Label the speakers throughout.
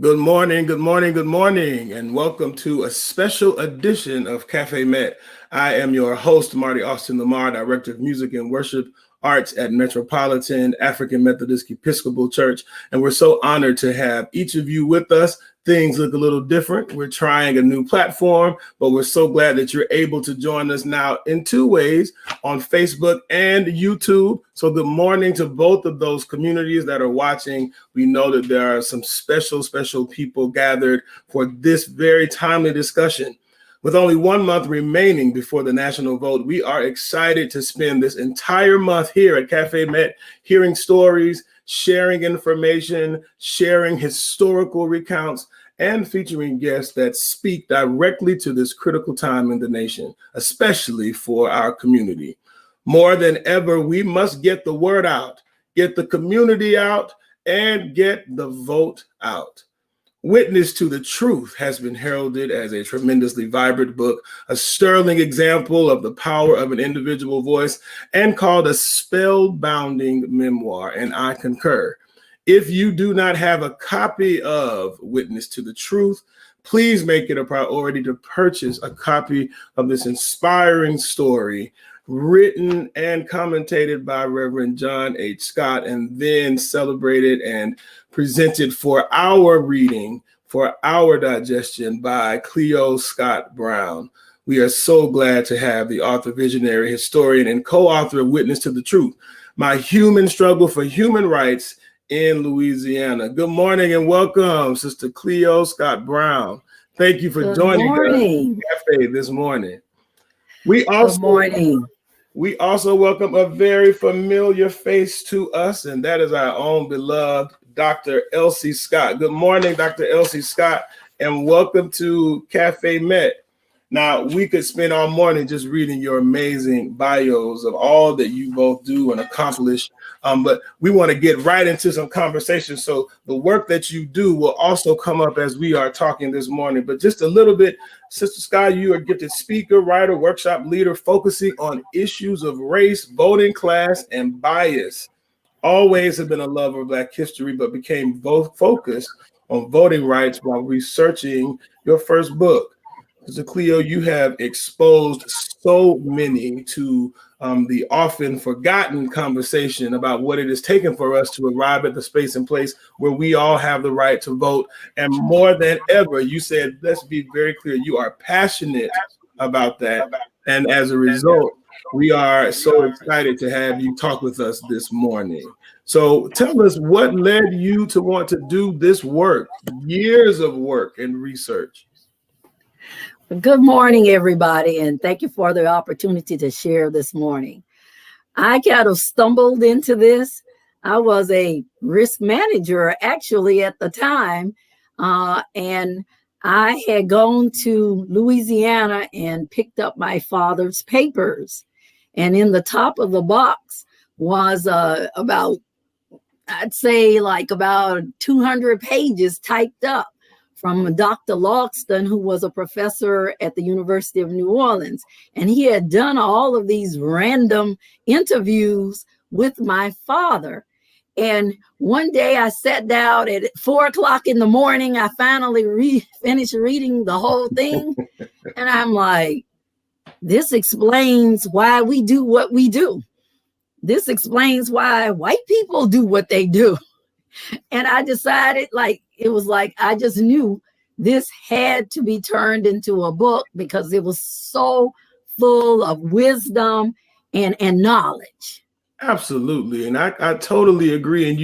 Speaker 1: Good morning, good morning, good morning, and welcome to a special edition of Cafe Met. I am your host, Marty Austin Lamar, Director of Music and Worship Arts at Metropolitan African Methodist Episcopal Church, and we're so honored to have each of you with us. Things look a little different. We're trying a new platform, but we're so glad that you're able to join us now in two ways, on Facebook and YouTube. So good morning to both of those communities that are watching. We know that there are some special people gathered for this very timely discussion. With only 1 month remaining before the national vote, we are excited to spend this entire month here at Cafe Met hearing stories, sharing information, sharing historical recounts, and featuring guests that speak directly to this critical time in the nation, especially for our community. More than ever, we must get the word out, get the community out, and get the vote out. Witness to the Truth has been heralded as a tremendously vibrant book, a sterling example of the power of an individual voice, and called a spellbinding memoir, and I concur. If you do not have a copy of Witness to the Truth, please make it a priority to purchase a copy of this inspiring story, written and commentated by Reverend John H. Scott, and then celebrated and presented for our reading, for our digestion by Cleo Scott Brown. We are so glad to have the author, visionary, historian, and co-author of Witness to the Truth, My Human Struggle for Human Rights in Louisiana. Good morning and welcome, Sister Cleo Scott Brown. Thank you for joining us at Cafe this morning. We also welcome a very familiar face to us, and that is our own beloved Dr. Elsie Scott. Good morning, Dr. Elsie Scott, and welcome to Cafe Met. Now, we could spend all morning just reading your amazing bios of all that you both do and accomplish, but we want to get right into some conversation. So the work that you do will also come up as we are talking this morning. But just a little bit, Sister Scott, you are a gifted speaker, writer, workshop leader, focusing on issues of race, voting class, and bias. Always have been a lover of Black history, but became both focused on voting rights while researching your first book. Sister Cleo, you have exposed so many to the often forgotten conversation about what it is taking for us to arrive at the space and place where we all have the right to vote. And more than ever, you said, let's be very clear, you are passionate about that. And as a result, we are so excited to have you talk with us this morning. So tell us, what led you to want to do this work, years of work and research?
Speaker 2: Good morning, everybody, and thank you for the opportunity to share this morning. I kind of stumbled into this. I was a risk manager actually at the time, and I had gone to Louisiana and picked up my father's papers. And in the top of the box was about 200 pages typed up from Dr. Logston, who was a professor at the University of New Orleans. And he had done all of these random interviews with my father. And one day I sat down at 4:00 in the morning. I finally finished reading the whole thing. And I'm like, this explains why we do what we do. This explains why white people do what they do. And I decided, I just knew this had to be turned into a book because it was so full of wisdom and knowledge.
Speaker 1: Absolutely. And I totally agree. And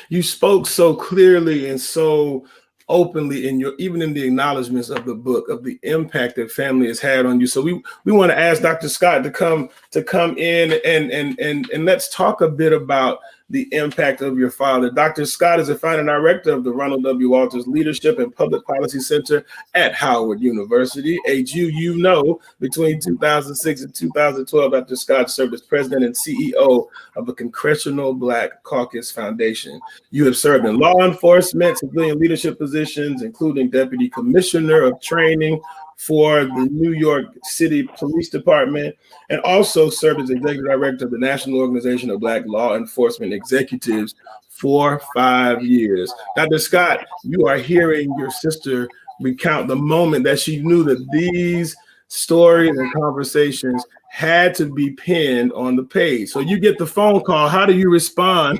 Speaker 1: you spoke so clearly and so openly even in the acknowledgments of the book, of the impact that family has had on you. So we want to ask Dr. Scott to come in and let's talk a bit about the impact of your father. Dr. Scott is a founding director of the Ronald W. Walters Leadership and Public Policy Center at Howard University. Between 2006 and 2012, Dr. Scott served as president and CEO of the Congressional Black Caucus Foundation. You have served in law enforcement, civilian leadership positions, including Deputy Commissioner of Training for the New York City Police Department, and also served as executive director of the National Organization of Black Law Enforcement Executives for 5 years. Dr. Scott, you are hearing your sister recount the moment that she knew that these stories and conversations had to be pinned on the page. So you get the phone call. How do you respond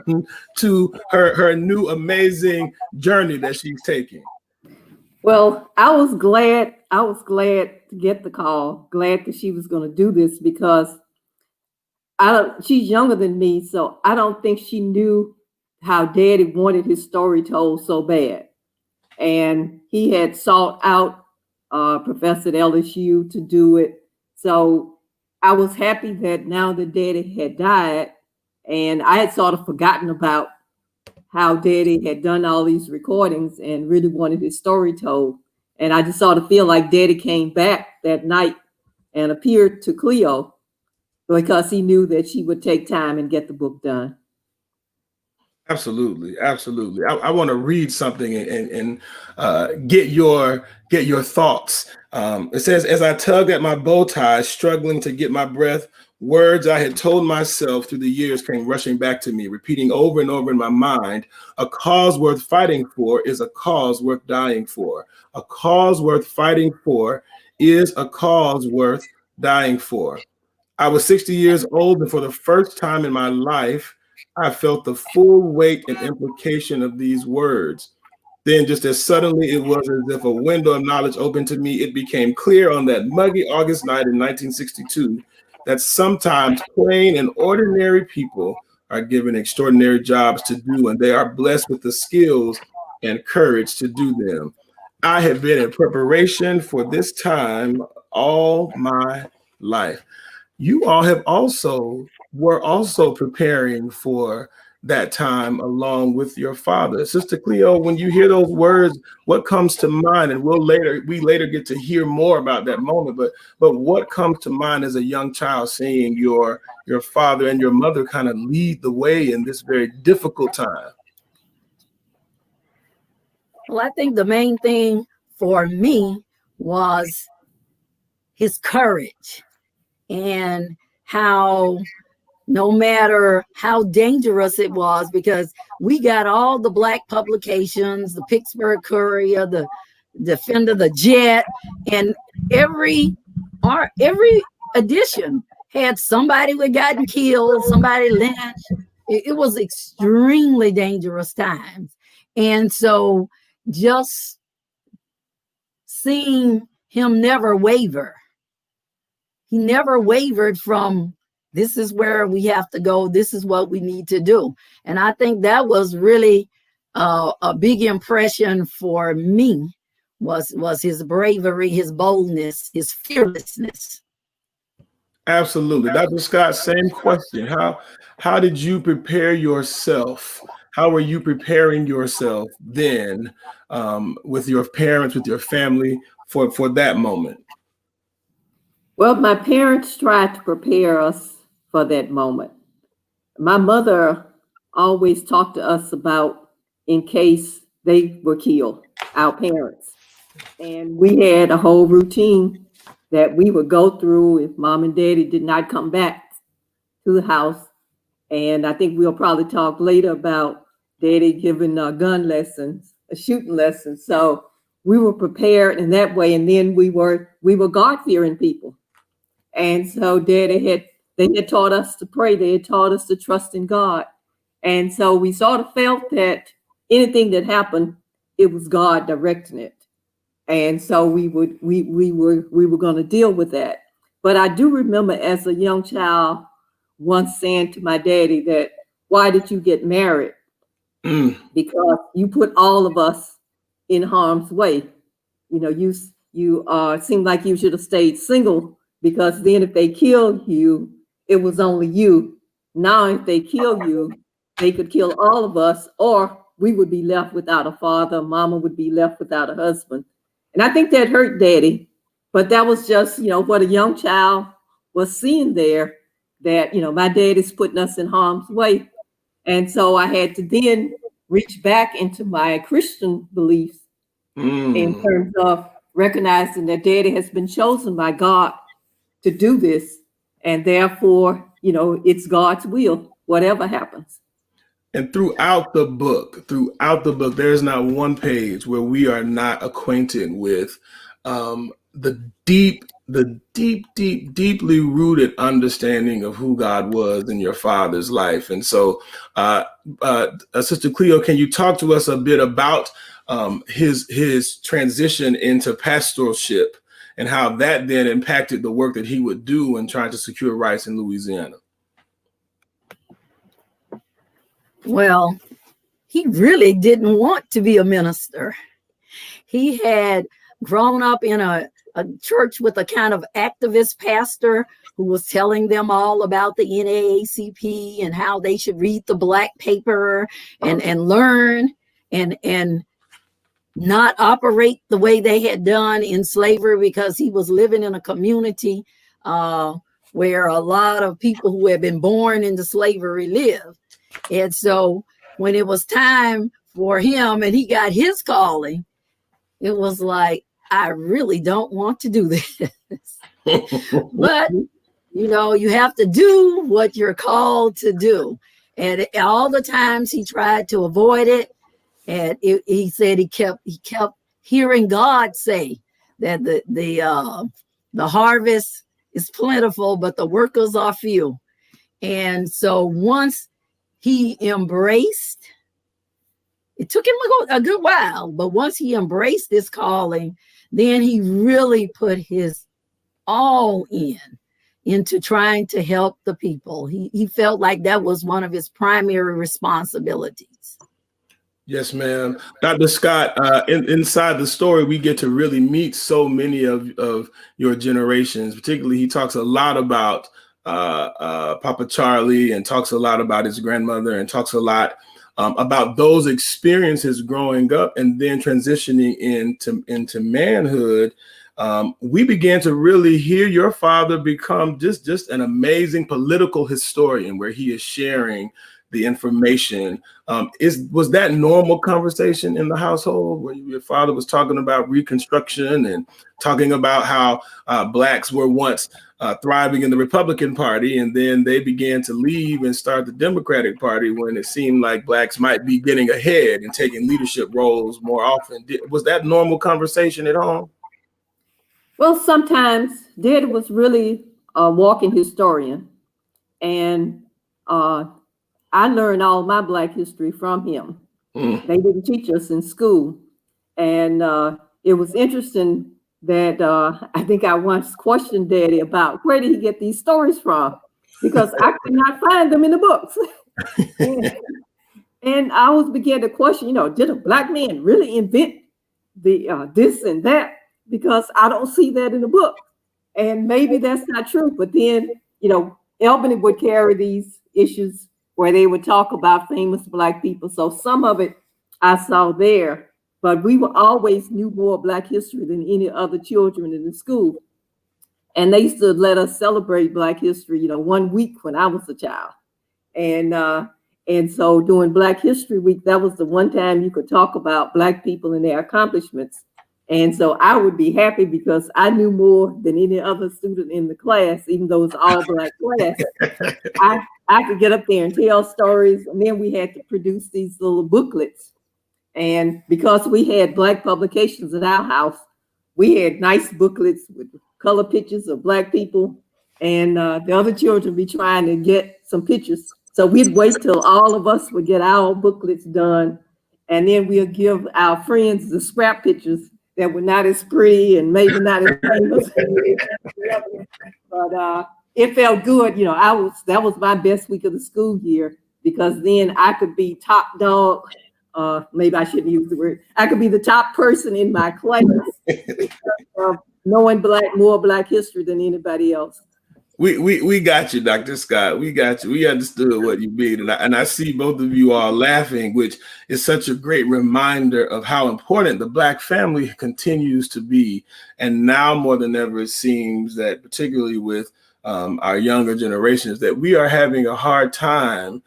Speaker 1: to her new amazing journey that she's taking?
Speaker 3: Well, I was glad to get the call, glad that she was going to do this, because she's younger than me, so I don't think she knew how Daddy wanted his story told so bad. And he had sought out Professor at LSU to do it. So I was happy that now that Daddy had died, and I had sort of forgotten about how Daddy had done all these recordings and really wanted his story told. And I just sort of feel like Daddy came back that night and appeared to Cleo because he knew that she would take time and get the book done.
Speaker 1: Absolutely, absolutely. I want to read something and get your thoughts. It says, as I tugged at my bow tie, struggling to get my breath, words I had told myself through the years came rushing back to me, repeating over and over in my mind, a cause worth fighting for is a cause worth dying for. A cause worth fighting for is a cause worth dying for. I was 60 years old, and for the first time in my life, I felt the full weight and implication of these words. Then, just as suddenly it was as if a window of knowledge opened to me, it became clear on that muggy August night in 1962 that sometimes plain and ordinary people are given extraordinary jobs to do, and they are blessed with the skills and courage to do them. I have been in preparation for this time all my life. You all were also preparing for that time along with your father. Sister Cleo, when you hear those words, what comes to mind? And we later get to hear more about that moment, but what comes to mind as a young child seeing your father and your mother kind of lead the way in this very difficult time?
Speaker 2: Well, I think the main thing for me was his courage, and how no matter how dangerous it was, because we got all the Black publications, the Pittsburgh Courier, the Defender, the Jet, and every edition had somebody who had gotten killed, somebody lynched. It was extremely dangerous times. And so just seeing him never waver, he never wavered from, this is where we have to go, this is what we need to do. And I think that was really a big impression for me, was his bravery, his boldness, his fearlessness.
Speaker 1: Absolutely. Dr. Scott, same question. How did you prepare yourself? How were you preparing yourself then, with your parents, with your family, for that moment?
Speaker 3: Well, my parents tried to prepare us for that moment. My mother always talked to us about in case they were killed, our parents. And we had a whole routine that we would go through if mom and daddy did not come back to the house. And I think we'll probably talk later about daddy giving gun lessons, shooting lessons. So we were prepared in that way. And then we were God-fearing people. And so they had taught us to pray. They had taught us to trust in God. And so we sort of felt that anything that happened, it was God directing it. And so we were going to deal with that. But I do remember as a young child once saying to my daddy that, why did you get married? Because you put all of us in harm's way. You know, you seemed like you should have stayed single, because then if they killed you, it was only you. Now, if they kill you, they could kill all of us, or we would be left without a father. Mama would be left without a husband. And I think that hurt daddy, but that was just, what a young child was seeing there, that, my dad is putting us in harm's way. And so I had to then reach back into my Christian beliefs in terms of recognizing that Daddy has been chosen by God to do this, and therefore, it's God's will, whatever happens.
Speaker 1: And throughout the book, there's not one page where we are not acquainted with the deeply rooted understanding of who God was in your father's life. And so, Sister Cleo, can you talk to us a bit about his transition into pastoralship and how that then impacted the work that he would do in trying to secure rights in Louisiana?
Speaker 2: Well, he really didn't want to be a minister. He had grown up in a church with a kind of activist pastor who was telling them all about the NAACP and how they should read the black paper and learn and not operate the way they had done in slavery, because he was living in a community where a lot of people who had been born into slavery lived. And so when it was time for him and he got his calling, it was like, I really don't want to do this. But, you have to do what you're called to do. And all the times he tried to avoid it, and he said he kept hearing God say that the harvest is plentiful, but the workers are few. And so once he embraced, it took him a good while, but once he embraced this calling, then he really put his all into trying to help the people. He felt like that was one of his primary responsibilities.
Speaker 1: Yes, ma'am. Dr. Scott, inside the story, we get to really meet so many of your generations. Particularly, he talks a lot about Papa Charlie, and talks a lot about his grandmother, and talks a lot about those experiences growing up and then transitioning into manhood. We began to really hear your father become just an amazing political historian, where he is sharing the information. Was that normal conversation in the household, where your father was talking about Reconstruction and talking about how Blacks were once thriving in the Republican Party, and then they began to leave and start the Democratic Party when it seemed like Blacks might be getting ahead and taking leadership roles more often? Was that normal conversation at home?
Speaker 3: Well, sometimes Dad was really a walking historian, and I learned all my Black history from him. They didn't teach us in school. And it was interesting that I think I once questioned Daddy about where did he get these stories from? Because I could not find them in the books. and I always began to question, did a Black man really invent the this and that? Because I don't see that in the book. And maybe that's not true. But then, Albany would carry these issues where they would talk about famous Black people. So some of it I saw there, but we were always knew more Black history than any other children in the school. And they used to let us celebrate Black history, 1 week when I was a child. And so during Black History Week, that was the one time you could talk about Black people and their accomplishments. And so I would be happy because I knew more than any other student in the class, even though it's all Black class. I could get up there and tell stories. And then we had to produce these little booklets. And because we had Black publications at our house, we had nice booklets with color pictures of Black people. And the other children would be trying to get some pictures. So we'd wait till all of us would get our booklets done. And then we'll give our friends the scrap pictures that were not as pretty and maybe not as famous. But it felt good. That was my best week of the school year, because then I could be top dog. Maybe I shouldn't use the word. I could be the top person in my class, knowing more Black history than anybody else.
Speaker 1: We got you, Dr. Scott. We got you. We understood what you mean. And I see both of you all laughing, which is such a great reminder of how important the Black family continues to be. And now more than ever, it seems that particularly with our younger generations, that we are having a hard time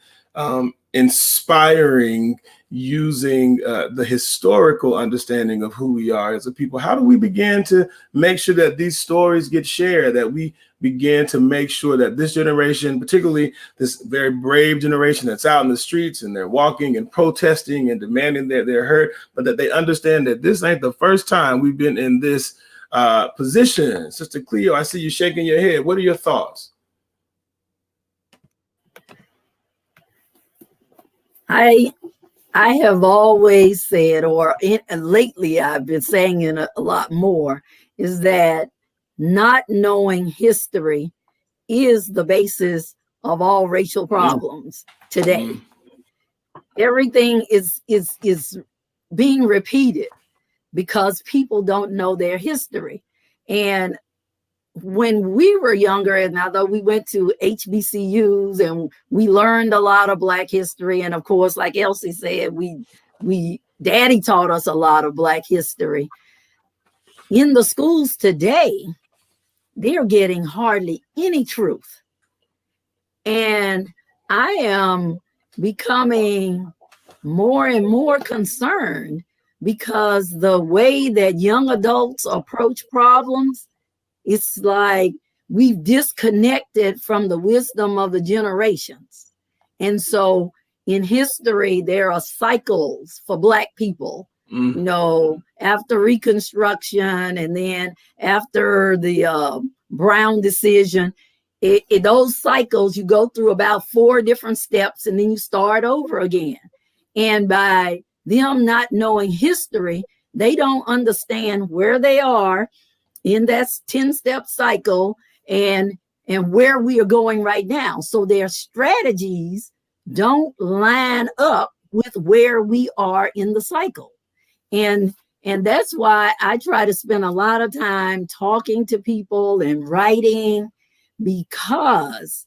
Speaker 1: inspiring using the historical understanding of who we are as a people? How do we begin to make sure that these stories get shared, that we begin to make sure that this generation, particularly this very brave generation that's out in the streets and they're walking and protesting and demanding that they're heard, but that they understand that this ain't the first time we've been in this position? Sister Cleo, I see you shaking your head. What are your thoughts?
Speaker 2: I have always said, and lately I've been saying it a lot more, is that not knowing history is the basis of all racial problems today. Everything is being repeated because people don't know their history. And when we were younger, and although we went to HBCUs and we learned a lot of Black history, and of course, like Elsie said, Daddy taught us a lot of Black history. In the schools today, they're getting hardly any truth. And I am becoming more and more concerned because the way that young adults approach problems, it's like we've disconnected from the wisdom of the generations. And so in history, there are cycles for Black people, you know, after Reconstruction and then after the Brown decision. Those cycles, you go through about 4 different steps and then you start over again. And by them not knowing history, they don't understand where they are in that 10-step cycle and where we are going right now. So their strategies don't line up with where we are in the cycle. And that's why I try to spend a lot of time talking to people and writing, because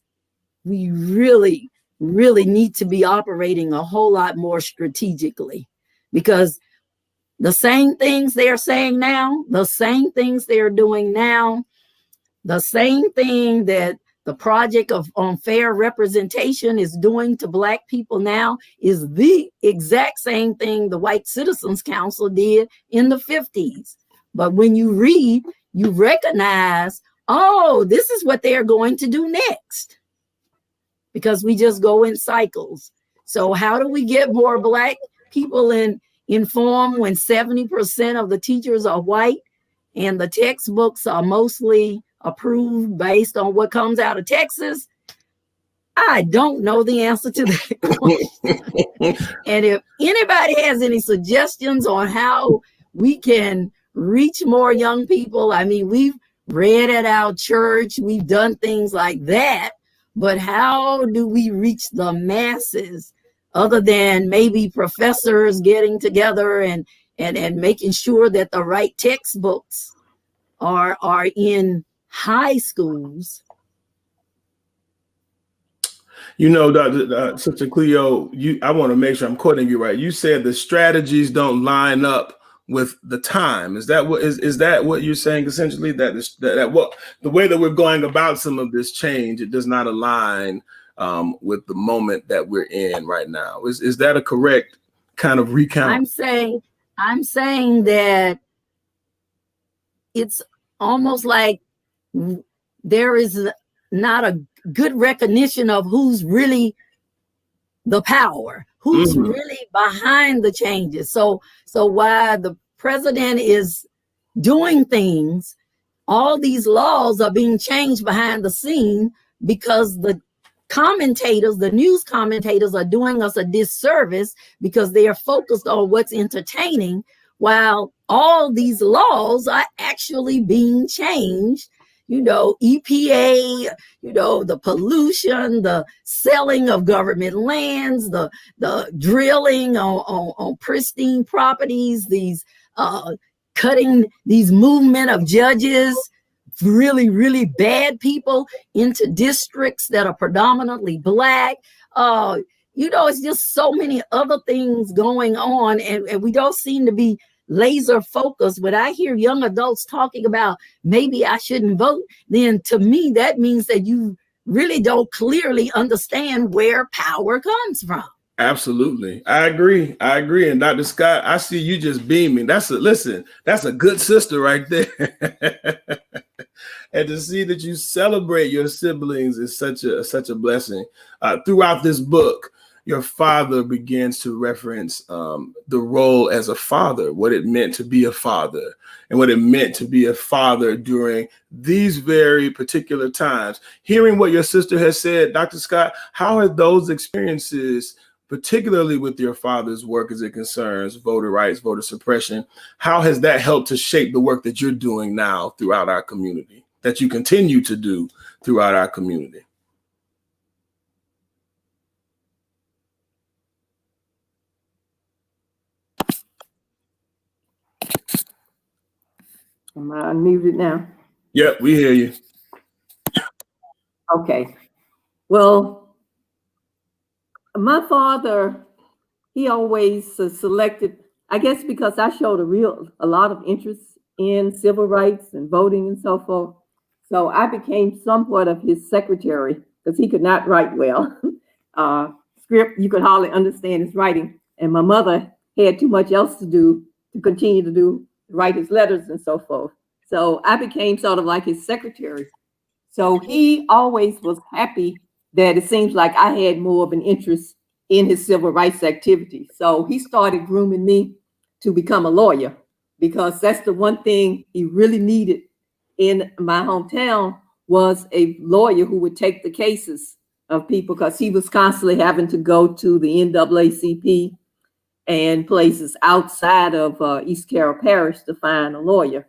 Speaker 2: we really, really need to be operating a whole lot more strategically, because the same things they're saying now, the same things they're doing now, the same thing that the Project on Fair Representation is doing to Black people now is the exact same thing the White Citizens Council did in the 50s. But when you read, you recognize, oh, this is what they're going to do next, because we just go in cycles. So how do we get more Black people informed when 70% of the teachers are white and the textbooks are mostly approved based on what comes out of Texas? I don't know the answer to that question. And if anybody has any suggestions on how we can reach more young people, I mean, we've read at our church, we've done things like that, but how do we reach the masses other than maybe professors getting together and making sure that the right textbooks are in high schools?
Speaker 1: You know, Sister Cleo, I want to make sure I'm quoting you right. You said the strategies don't line up with the time. Is that what you're saying essentially? That what the way that we're going about some of this change, it does not align with the moment that we're in right now. Is that a correct kind of recount?
Speaker 2: I'm saying that it's almost like there is not a good recognition of who's really the power, who's really behind the changes. So while the president is doing things, all these laws are being changed behind the scene because the news commentators are doing us a disservice because they are focused on what's entertaining, while all these laws are actually being changed. You know, EPA, you know, the pollution, the selling of government lands, the drilling on pristine properties, these cutting these movement of judges, really, really bad people into districts that are predominantly Black. You know, it's just so many other things going on, and we don't seem to be laser focused. When I hear young adults talking about maybe I shouldn't vote, then to me that means that you really don't clearly understand where power comes from.
Speaker 1: Absolutely. I agree. And Dr. Scott, I see you just beaming. That's a good sister right there. And to see that you celebrate your siblings is such a blessing. Throughout this book, your father begins to reference the role as a father, what it meant to be a father, and what it meant to be a father during these very particular times. Hearing what your sister has said, Dr. Scott, how are those experiences, particularly with your father's work as it concerns voter rights, voter suppression, how has that helped to shape the work that you're doing now throughout our community, that you continue to do throughout our community?
Speaker 3: Am I unmuted now?
Speaker 1: Yep, we hear you.
Speaker 3: Okay. Well, my father, he always selected, I guess because I showed a lot of interest in civil rights and voting and so forth. So I became somewhat of his secretary because he could not write well. Script, you could hardly understand his writing. And my mother had too much else to do to continue to write his letters and so forth. So I became sort of like his secretary. So he always was happy that it seems like I had more of an interest in his civil rights activity. So he started grooming me to become a lawyer because that's the one thing he really needed in my hometown was a lawyer who would take the cases of people because he was constantly having to go to the NAACP and places outside of East Carroll Parish to find a lawyer.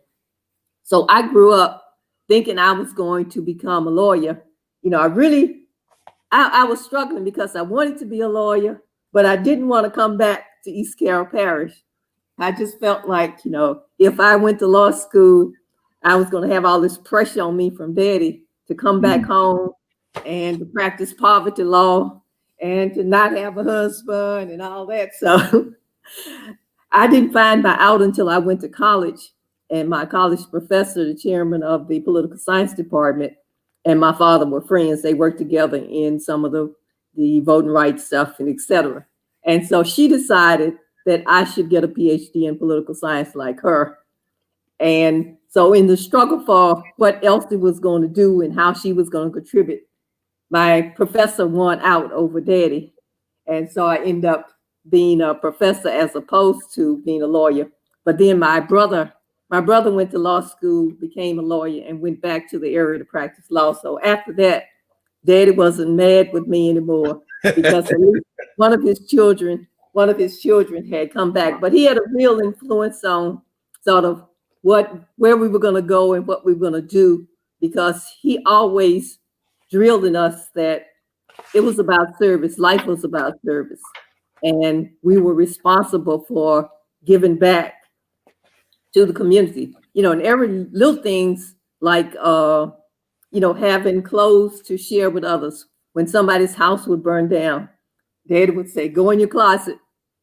Speaker 3: So I grew up thinking I was going to become a lawyer. You know, I was struggling because I wanted to be a lawyer, but I didn't want to come back to East Carroll Parish. I just felt like, you know, if I went to law school, I was going to have all this pressure on me from daddy to come back home and to practice poverty law and to not have a husband and all that. So I didn't find out until I went to college, and my college professor, the chairman of the political science department, and my father were friends. They worked together in some of the voting rights stuff and et cetera. And so she decided that I should get a PhD in political science like her. And so in the struggle for what Elsie was going to do and how she was going to contribute, my professor won out over daddy. And so I ended up being a professor as opposed to being a lawyer. But then my brother went to law school, became a lawyer, and went back to the area to practice law. So after that, daddy wasn't mad with me anymore because at least one of his children had come back. But he had a real influence on sort of where we were going to go and what we were going to do, because he always drilled in us that it was about service. Life was about service. And we were responsible for giving back to the community, you know, and every little things like, you know, having clothes to share with others. When somebody's house would burn down, Dad would say, go in your closet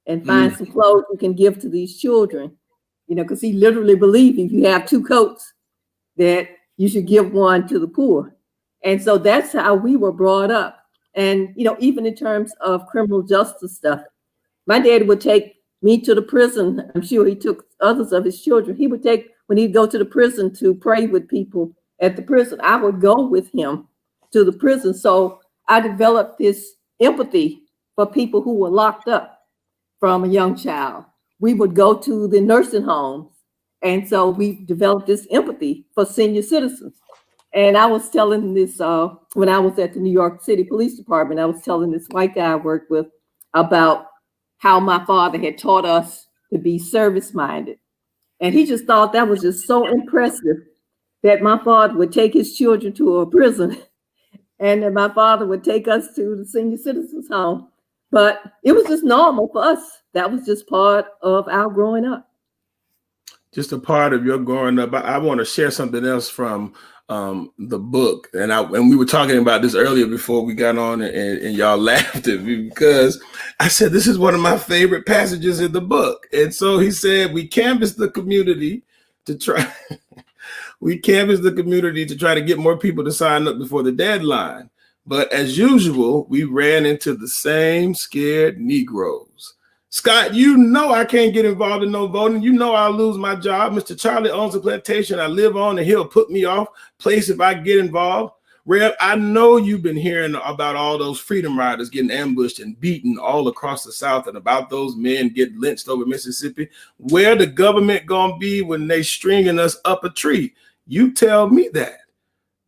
Speaker 3: and find some clothes you can give to these children, you know, because he literally believed if you have two coats that you should give one to the poor. And so that's how we were brought up. And, you know, even in terms of criminal justice stuff, my dad would take me to the prison. I'm sure he took others of his children. He would take, when he'd go to the prison to pray with people at the prison, I would go with him to the prison. So I developed this empathy for people who were locked up from a young child. We would go to the nursing homes. And so we developed this empathy for senior citizens. And I was telling this, when I was at the New York City Police Department, I was telling this white guy I worked with about how my father had taught us to be service-minded. And he just thought that was just so impressive that my father would take his children to a prison and that my father would take us to the senior citizens home. But it was just normal for us. That was just part of our growing up.
Speaker 1: Just a part of your growing up. I want to share something else from the book, and we were talking about this earlier before we got on, and y'all laughed at me because I said this is one of my favorite passages in the book. And so he said we canvassed the community to try to get more people to sign up before the deadline. But as usual, we ran into the same scared Negroes. Scott, you know I can't get involved in no voting. You know I'll lose my job. Mr. Charlie owns a plantation I live on, and he'll put me off place if I get involved. Rev, I know you've been hearing about all those freedom riders getting ambushed and beaten all across the South, and about those men getting lynched over Mississippi. Where the government gonna be when they stringing us up a tree? You tell me that.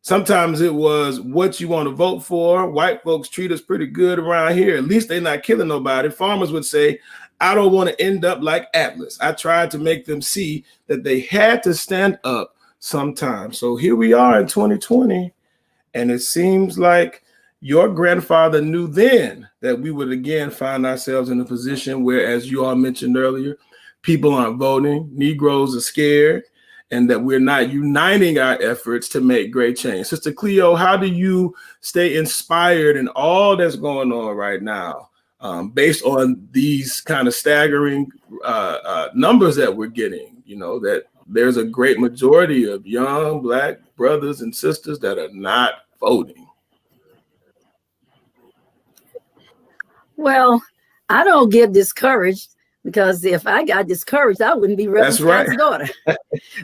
Speaker 1: Sometimes it was what you want to vote for. White folks treat us pretty good around here. At least they're not killing nobody. Farmers would say, I don't want to end up like Atlas. I tried to make them see that they had to stand up sometime. So here we are in 2020. And it seems like your grandfather knew then that we would again find ourselves in a position where, as you all mentioned earlier, people aren't voting, Negroes are scared, and that we're not uniting our efforts to make great change. Sister Cleo, how do you stay inspired in all that's going on right now, based on these kind of staggering numbers that we're getting? You know, that there's a great majority of young Black brothers and sisters that are not voting.
Speaker 2: Well, I don't get discouraged, because if I got discouraged, I wouldn't be Reverend Scott's daughter.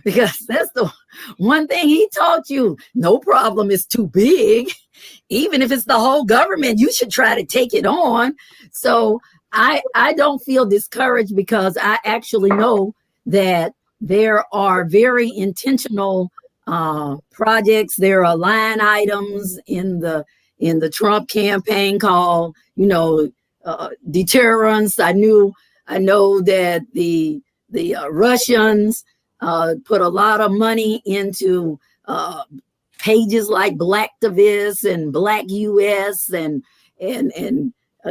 Speaker 2: Because that's the one thing he taught you. No problem is too big. Even if it's the whole government, you should try to take it on. So I don't feel discouraged, because I actually know that there are very intentional projects. There are line items in the Trump campaign called, deterrence. I know that the Russians put a lot of money into pages like Blacktivist and Black US and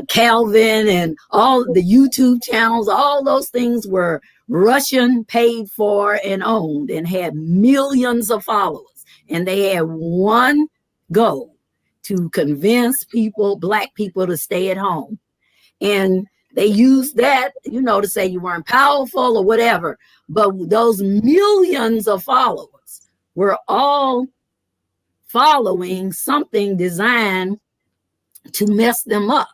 Speaker 2: Calvin and all the YouTube channels. All those things were Russian paid for and owned, and had millions of followers. And they had one goal: to convince Black people to stay at home. And they used that, to say you weren't powerful or whatever. But those millions of followers were all following something designed to mess them up.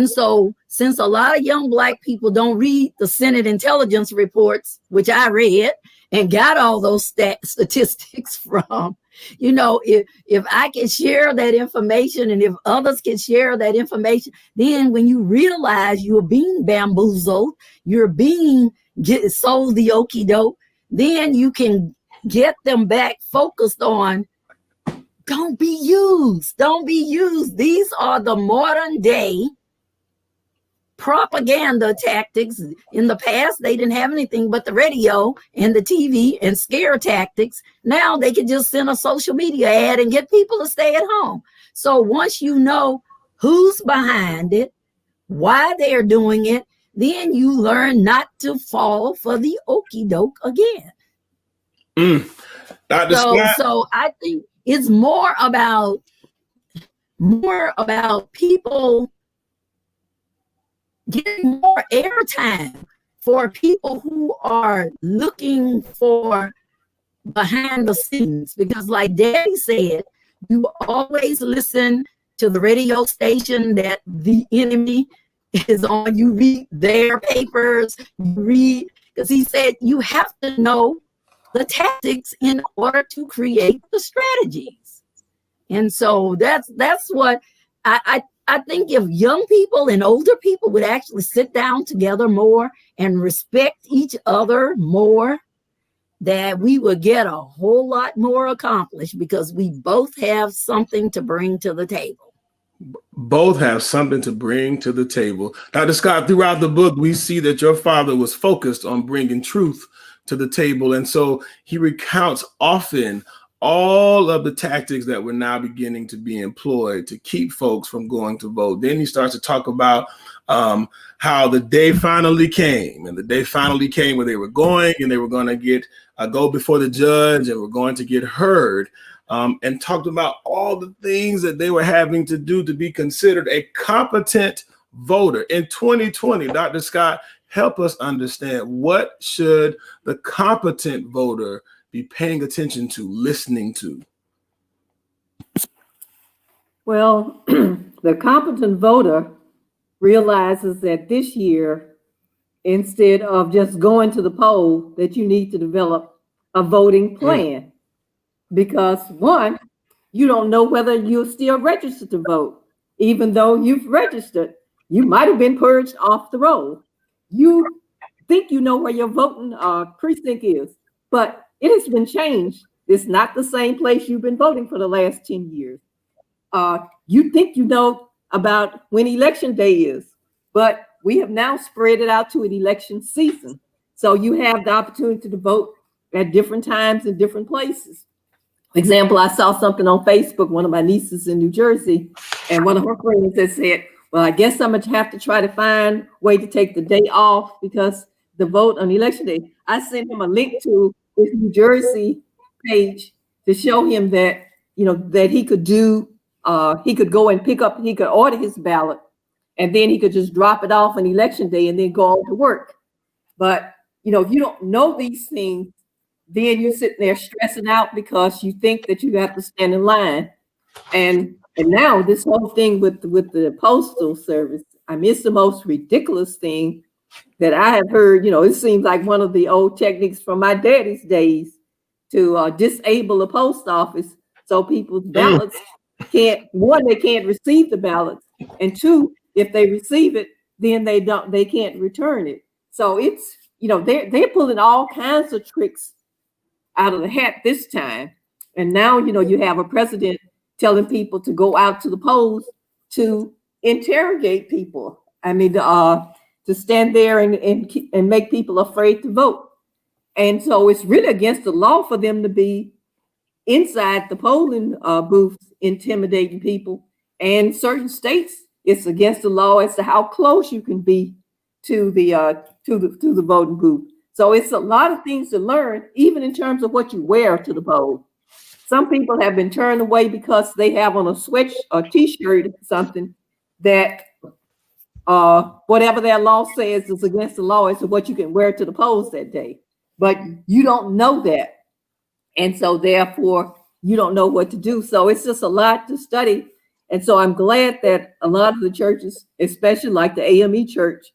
Speaker 2: So since a lot of young Black people don't read the Senate intelligence reports, which I read and got all those statistics from, if I can share that information, and if others can share that information, then when you realize you're being bamboozled, you're being sold the okie doke, then you can get them back focused on, don't be used. Don't be used. These are the modern day propaganda tactics. In the past, they didn't have anything but the radio and the TV and scare tactics. Now they can just send a social media ad and get people to stay at home. So once you know who's behind it, why they're doing it, then you learn not to fall for the okie doke again. So I think it's more about people getting more airtime for people who are looking for behind the scenes. Because like Daddy said, you always listen to the radio station that the enemy is on. You read their papers, because he said you have to know the tactics in order to create the strategies. And so that's what I think if young people and older people would actually sit down together more and respect each other more, that we would get a whole lot more accomplished, because we both have something to bring to the table.
Speaker 1: Both have something to bring to the table. Dr. Scott, throughout the book, we see that your father was focused on bringing truth to the table. And so he recounts often all of the tactics that were now beginning to be employed to keep folks from going to vote. Then he starts to talk about how the day finally came, and the day finally came where they were going, and they were going to go before the judge, and were going to get heard, and talked about all the things that they were having to do to be considered a competent voter. In 2020, Dr. Scott, help us understand, what should the competent voter be paying attention to, listening to?
Speaker 3: Well, the competent voter realizes that this year, instead of just going to the poll, that you need to develop a voting plan. Because one, you don't know whether you're still registered to vote. Even though you've registered, you might have been purged off the roll. You think you know where your voting precinct is, but it has been changed. It's not the same place you've been voting for the last 10 years. You think you know about when election day is, but we have now spread it out to an election season. So you have the opportunity to vote at different times in different places. For example, I saw something on Facebook, one of my nieces in New Jersey, and one of her friends had said, well, I guess I'm gonna have to try to find a way to take the day off because the vote on election day. I sent him a link to his New Jersey page to show him that, that he could do, he could go and he could order his ballot, and then he could just drop it off on election day and then go on to work. But, if you don't know these things, then you're sitting there stressing out because you think that you have to stand in line. And now this whole thing with the postal service, I mean, it's the most ridiculous thing that I have heard. It seems like one of the old techniques from my daddy's days to disable the post office so people's ballots they can't receive the ballots, and two, if they receive it, then they can't return it. So it's, they're pulling all kinds of tricks out of the hat this time. And now, you have a president telling people to go out to the polls to interrogate people. I mean, to stand there and make people afraid to vote. And so it's really against the law for them to be inside the polling booths intimidating people. And certain states, it's against the law as to how close you can be to the voting booth. So it's a lot of things to learn, even in terms of what you wear to the poll. Some people have been turned away because they have on a sweat or t-shirt or something that whatever their law says is against the law as to what you can wear to the polls that day. But you don't know that. And so therefore, you don't know what to do. So it's just a lot to study. And so I'm glad that a lot of the churches, especially like the AME church,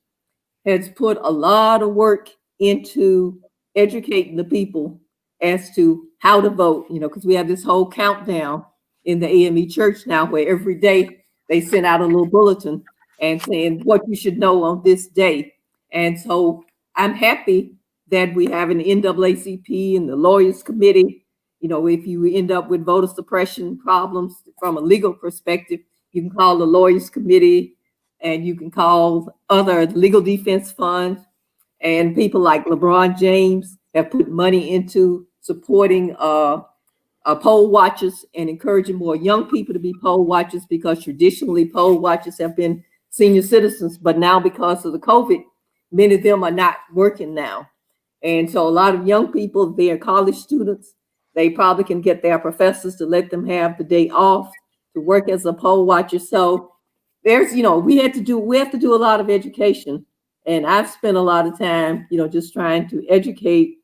Speaker 3: has put a lot of work into educating the people as to how to vote, because we have this whole countdown in the AME church now where every day they send out a little bulletin and saying what you should know on this day. And so I'm happy that we have an NAACP and the lawyers committee. If you end up with voter suppression problems from a legal perspective, you can call the lawyers committee and you can call other legal defense funds. And people like LeBron James have put money into supporting poll watchers and encouraging more young people to be poll watchers, because traditionally poll watchers have been senior citizens, but now because of the COVID, many of them are not working now. And so a lot of young people, they're college students, they probably can get their professors to let them have the day off to work as a poll watcher. So there's, we have to do a lot of education. And I've spent a lot of time, just trying to educate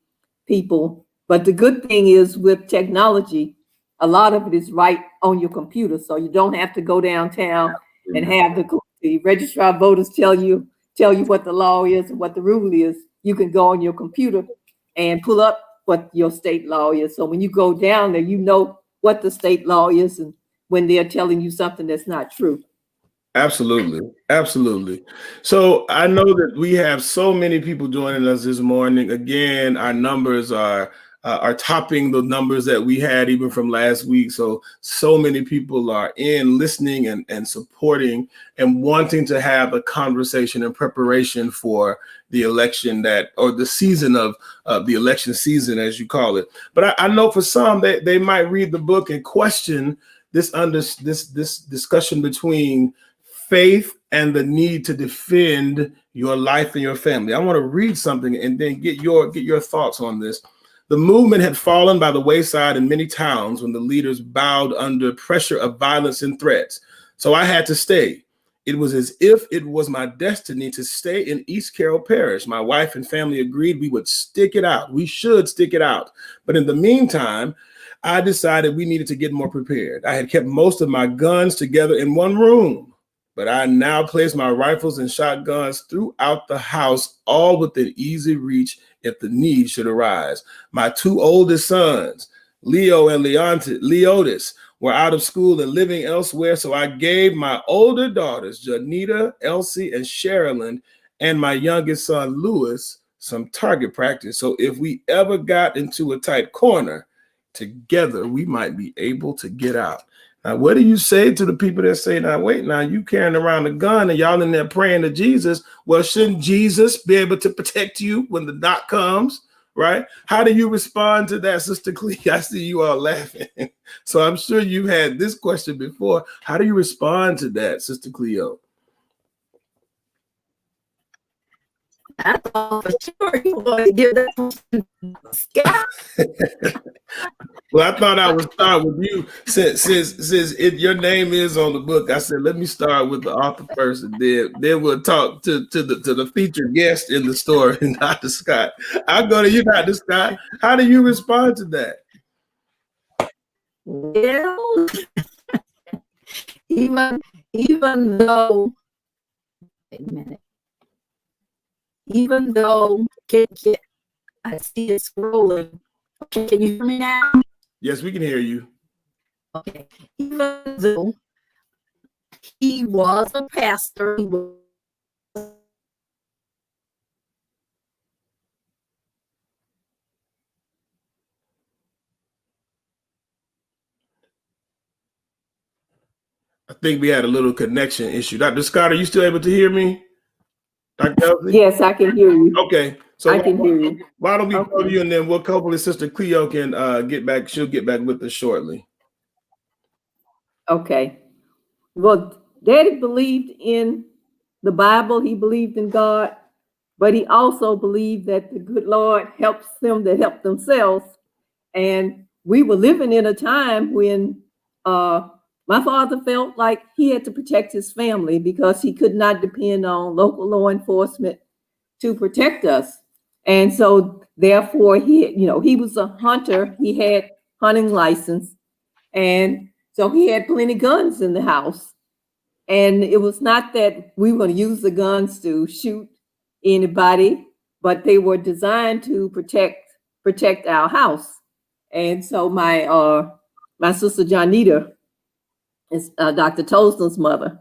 Speaker 3: people. But the good thing is with technology, a lot of it is right on your computer. So you don't have to go downtown and have the registrar of voters tell you what the law is and what the rule is. You can go on your computer and pull up what your state law is. So when you go down there, you know what the state law is and when they're telling you something that's not true.
Speaker 1: Absolutely. Absolutely. So I know that we have so many people joining us this morning. Again, our numbers are topping the numbers that we had even from last week. So many people are listening and supporting and wanting to have a conversation in preparation for the election or the season of the election season, as you call it. But I know for some that they might read the book and question this discussion between faith and the need to defend your life and your family. I want to read something and then get your thoughts on this. The movement had fallen by the wayside in many towns when the leaders bowed under pressure of violence and threats. So I had to stay. It was as if it was my destiny to stay in East Carroll Parish. My wife and family agreed we would stick it out. We should stick it out. But in the meantime, I decided we needed to get more prepared. I had kept most of my guns together in one room, but I now placed my rifles and shotguns throughout the house, all within easy reach if the need should arise. My two oldest sons, Leo and Leotis, were out of school and living elsewhere, so I gave my older daughters, Janita, Elsie, and Sherilyn, and my youngest son, Louis, some target practice. So if we ever got into a tight corner, together we might be able to get out. Now, what do you say to the people that say, now, wait, now you carrying around a gun and y'all in there praying to Jesus? Well, shouldn't Jesus be able to protect you when the knock comes? Right? How do you respond to that, Sister Cleo? I see you all laughing. So I'm sure you had this question before. How do you respond to that, Sister Cleo?
Speaker 2: I thought for sure you were going to give that person a scout.
Speaker 1: Well, I thought I would start with you since your name is on the book. I said, let me start with the author first, and then we'll talk to the featured guest in the story, Dr. Scott. I'll go to you, Dr. Scott. How do you respond to that?
Speaker 2: Well, even though, wait a minute, even though I see it scrolling. Okay, can you hear me now?
Speaker 1: Yes, we can hear you.
Speaker 2: Okay. Even though he was a pastor, he was
Speaker 1: I think we had a little connection issue. Dr. Scott, are you still able to hear me? Dr. Elsie?
Speaker 3: Yes, I can hear you.
Speaker 1: Okay. So
Speaker 3: I can hear you.
Speaker 1: Why don't we go to
Speaker 3: Okay.
Speaker 1: you, and then we'll hopefully Sister Cleo can get back. She'll get back with us shortly.
Speaker 3: Okay. Well, Daddy believed in the Bible. He believed in God, but he also believed that the good Lord helps them to help themselves. And we were living in a time when my father felt like he had to protect his family because he could not depend on local law enforcement to protect us. And so therefore he was a hunter. He had hunting license. And so he had plenty of guns in the house. And it was not that we were going to use the guns to shoot anybody, but they were designed to protect our house. And so my sister Janita is Dr. Tolston's mother.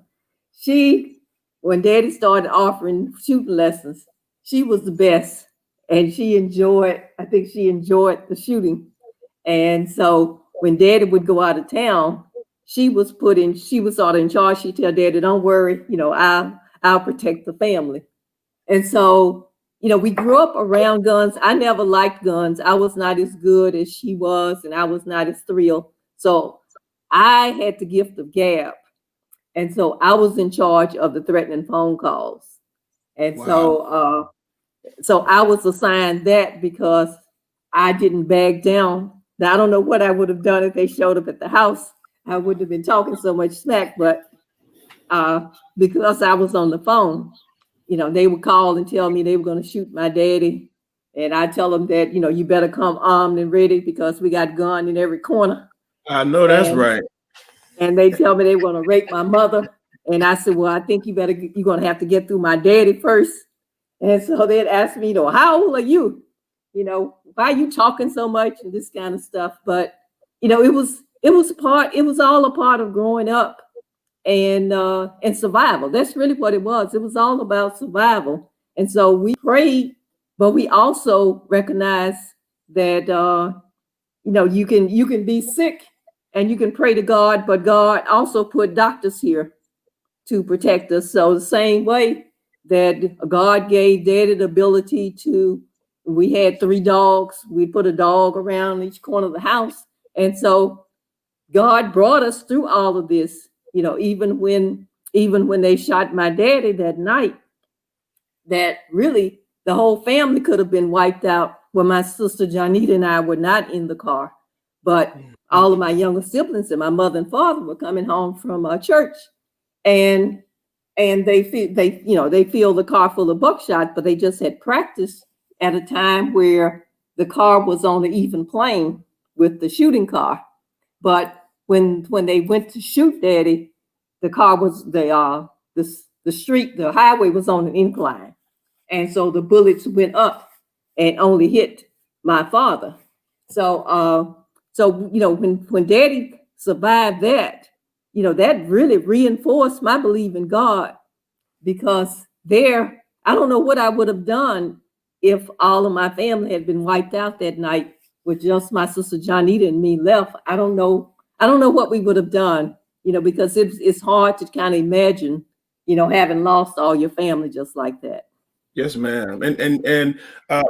Speaker 3: When Daddy started offering shooting lessons, she was the best, and I think she enjoyed the shooting. And so when Daddy would go out of town, she was sort of in charge. She'd tell Daddy, don't worry, I'll protect the family. And so, we grew up around guns. I never liked guns. I was not as good as she was, and I was not as thrilled. So I had the gift of gab. And so I was in charge of the threatening phone calls. And
Speaker 1: Wow.
Speaker 3: so I was assigned that because I didn't back down. Now, I don't know what I would have done if they showed up at the house. I wouldn't have been talking so much smack, but because I was on the phone, they would call and tell me they were going to shoot my daddy. And I tell them that, you better come armed and ready because we got gun in every corner.
Speaker 1: I know that's right.
Speaker 3: And they tell me they want to rape my mother. And I said, well, I think you're going to have to get through my daddy first. And so they'd ask me, how old are you? Why are you talking so much and this kind of stuff? But, it was all a part of growing up and survival. That's really what it was. It was all about survival. And so we prayed, but we also recognized that, you can be sick and you can pray to God, but God also put doctors here to protect us. So the same way that God gave Daddy the ability we had 3 dogs, we put a dog around each corner of the house. And so God brought us through all of this, even when they shot my daddy that night, that really the whole family could have been wiped out when my sister Janita and I were not in the car. But all of my younger siblings and my mother and father were coming home from church, and they feel the car full of buckshot, but they just had practiced at a time where the car was on the even plane with the shooting car. But when they went to shoot Daddy, the car was the street, the highway was on an incline, and so the bullets went up and only hit my father. So when Daddy survived that, that really reinforced my belief in God, because I don't know what I would have done if all of my family had been wiped out that night with just my sister Johnita and me left. I don't know what we would have done, because it's hard to kind of imagine, having lost all your family just like that.
Speaker 1: Yes, ma'am. And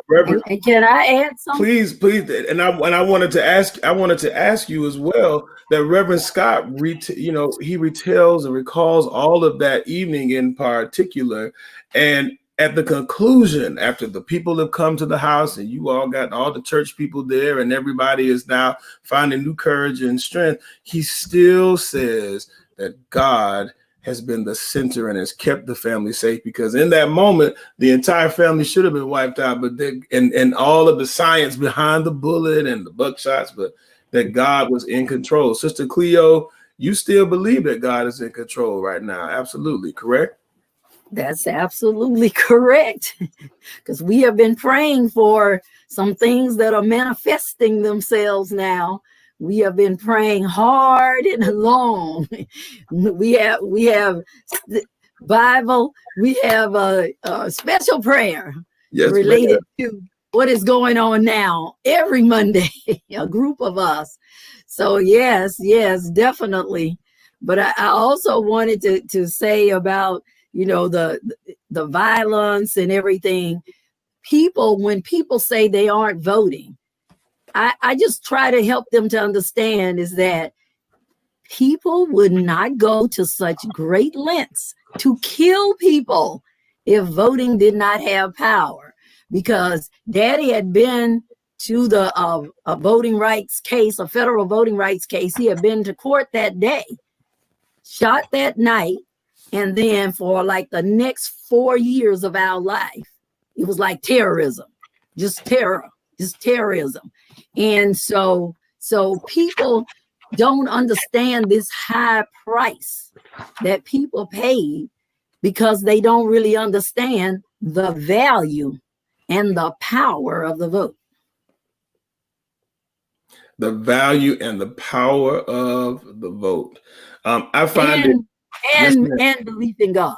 Speaker 1: Reverend,
Speaker 2: And can I add something?
Speaker 1: please, and I wanted to ask you as well that Reverend Scott, he retells and recalls all of that evening in particular, and at the conclusion, after the people have come to the house and you all got all the church people there and everybody is now finding new courage and strength, he still says that God has been the center and has kept the family safe, because in that moment, the entire family should have been wiped out, but and all of the science behind the bullet and the buckshots, but that God was in control. Sister Cleo, you still believe that God is in control right now? Absolutely, correct?
Speaker 2: That's absolutely correct. Because we have been praying for some things that are manifesting themselves now. We have been praying hard and long. We have Bible. We have a special prayer related to what is going on now every Monday, a group of us. So yes, definitely. But I also wanted to say about, the violence and everything. When people say they aren't voting, I just try to help them to understand is that people would not go to such great lengths to kill people if voting did not have power, because Daddy had been to the a voting rights case, a federal voting rights case. He had been to court that day, shot that night, and then for like the next 4 years of our life, it was like terrorism, just terrorism. And so people don't understand this high price that people paid, because they don't really understand the value and the power of the vote.
Speaker 1: The value and the power of the vote. I find
Speaker 2: and belief in God.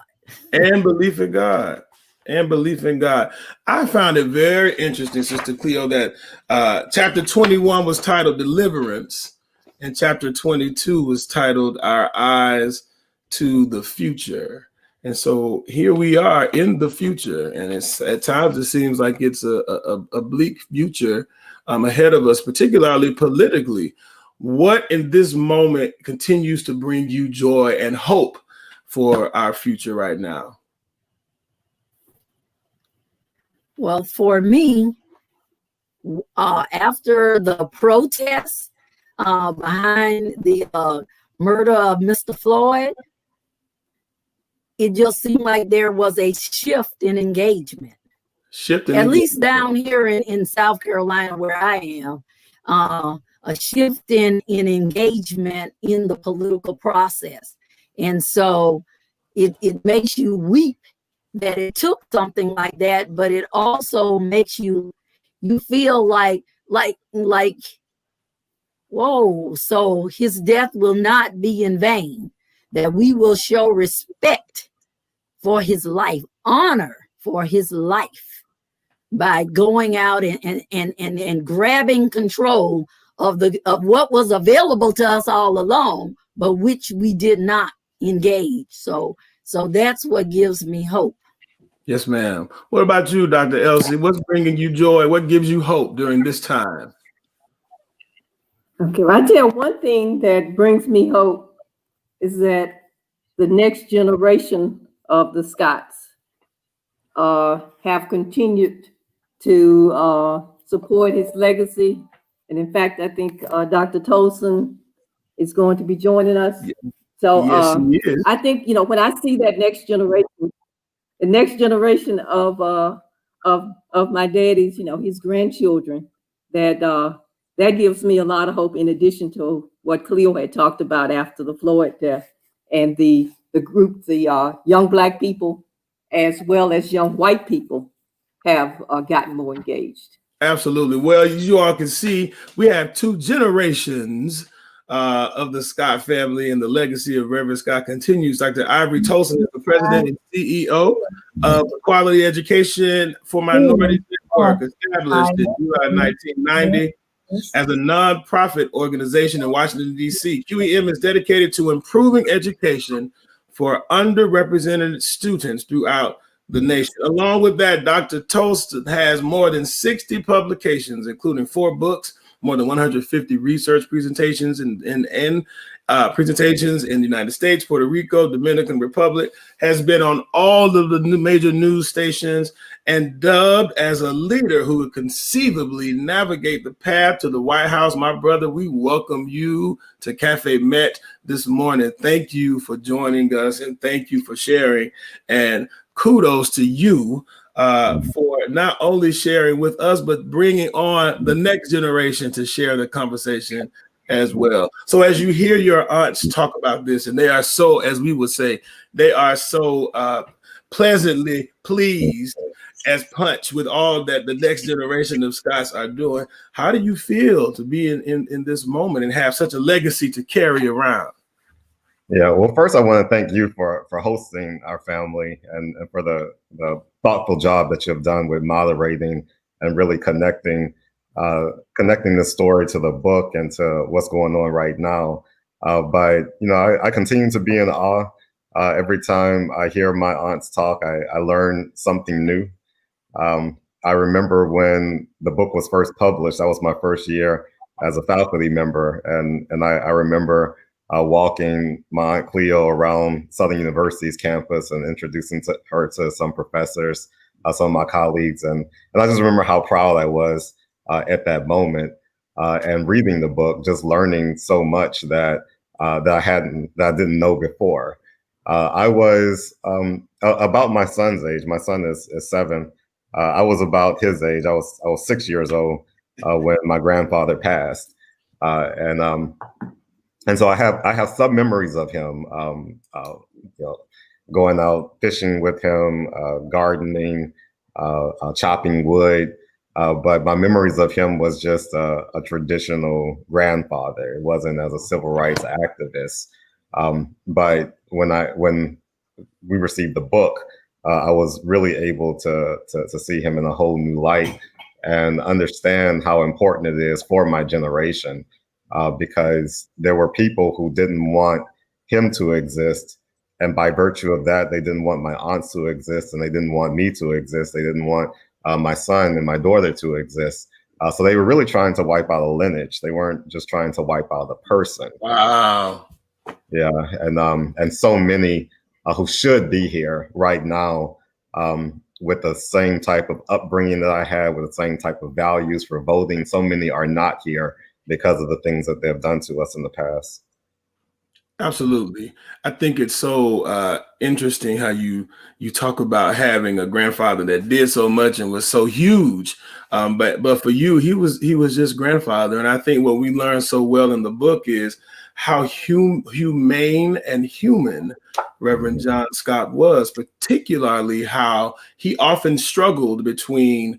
Speaker 1: And belief in God. And belief in God. I found it very interesting, Sister Cleo, that chapter 21 was titled Deliverance, and chapter 22 was titled Our Eyes to the Future. And so here we are in the future, and it's at times it seems like it's a bleak future ahead of us, particularly politically. What in this moment continues to bring you joy and hope for our future right now?
Speaker 2: Well, for me, after the protests behind the murder of Mr. Floyd, it just seemed like there was a shift in engagement. At least down here in South Carolina, where I am, a shift in engagement in the political process. And so it makes you weep that it took something like that, but it also makes you feel like, whoa, so his death will not be in vain, that we will show respect for his life, honor for his life, by going out and grabbing control of what was available to us all along, but which we did not engage. So that's what gives me hope.
Speaker 1: Yes, ma'am. What about you, Dr. Elsie? What's bringing you joy? What gives you hope during this time?
Speaker 3: Okay, well, I tell you, one thing that brings me hope is that the next generation of the Scotts have continued to support his legacy. And in fact, I think Dr. Tolson is going to be joining us. So
Speaker 1: yes, he is.
Speaker 3: I think, when I see that next generation, the next generation of my daddy's, his grandchildren, that that gives me a lot of hope, in addition to what Cleo had talked about after the Floyd death, and the group, the young Black people, as well as young white people, have gotten more engaged.
Speaker 1: Absolutely. Well, as you all can see, we have two generations of the Scott family, and the legacy of Reverend Scott continues. Dr. Ivory Tolson is the president and CEO of Quality Education for Minorities Network, established in July 1990 as a nonprofit organization in Washington, D.C. QEM is dedicated to improving education for underrepresented students throughout the nation. Along with that, Dr. Toast has more than 60 publications, including 4 books, more than 150 research presentations and presentations in the United States, Puerto Rico, Dominican Republic, has been on all of the major news stations, and dubbed as a leader who would conceivably navigate the path to the White House. My brother, we welcome you to Cafe Met this morning. Thank you for joining us, and thank you for sharing. And kudos to you for not only sharing with us, but bringing on the next generation to share the conversation as well. So as you hear your aunts talk about this, and they are so, as we would say, they are so pleasantly pleased as punch with all that the next generation of Scots are doing. How do you feel to be in this moment and have such a legacy to carry around?
Speaker 4: Yeah, well, first I want to thank you for hosting our family, and for the thoughtful job that you've done with moderating and really connecting the story to the book and to what's going on right now. But I continue to be in awe every time I hear my aunts talk. I learn something new. I remember when the book was first published. That was my first year as a faculty member, and I remember walking my Aunt Cleo around Southern University's campus and introducing her to some professors, some of my colleagues, and I just remember how proud I was at that moment, and reading the book, just learning so much that I didn't know before. I was about my son's age. My son is 7. I was about his age. I was 6 years old when my grandfather passed, and so I have some memories of him, going out fishing with him, gardening, chopping wood. But my memories of him was just a traditional grandfather. It wasn't as a civil rights activist. But when we received the book, I was really able to see him in a whole new light and understand how important it is for my generation. Because there were people who didn't want him to exist. And by virtue of that, they didn't want my aunts to exist, and they didn't want me to exist. They didn't want my son and my daughter to exist. So they were really trying to wipe out a lineage. They weren't just trying to wipe out a person.
Speaker 1: Wow.
Speaker 4: Yeah, and so many who should be here right now, with the same type of upbringing that I had, with the same type of values for voting. So many are not here because of the things that they've done to us in the past.
Speaker 1: Absolutely. I think it's so interesting how you talk about having a grandfather that did so much and was so huge. But for you, he was just grandfather. And I think what we learned so well in the book is how humane and human Reverend John Scott was, particularly how he often struggled between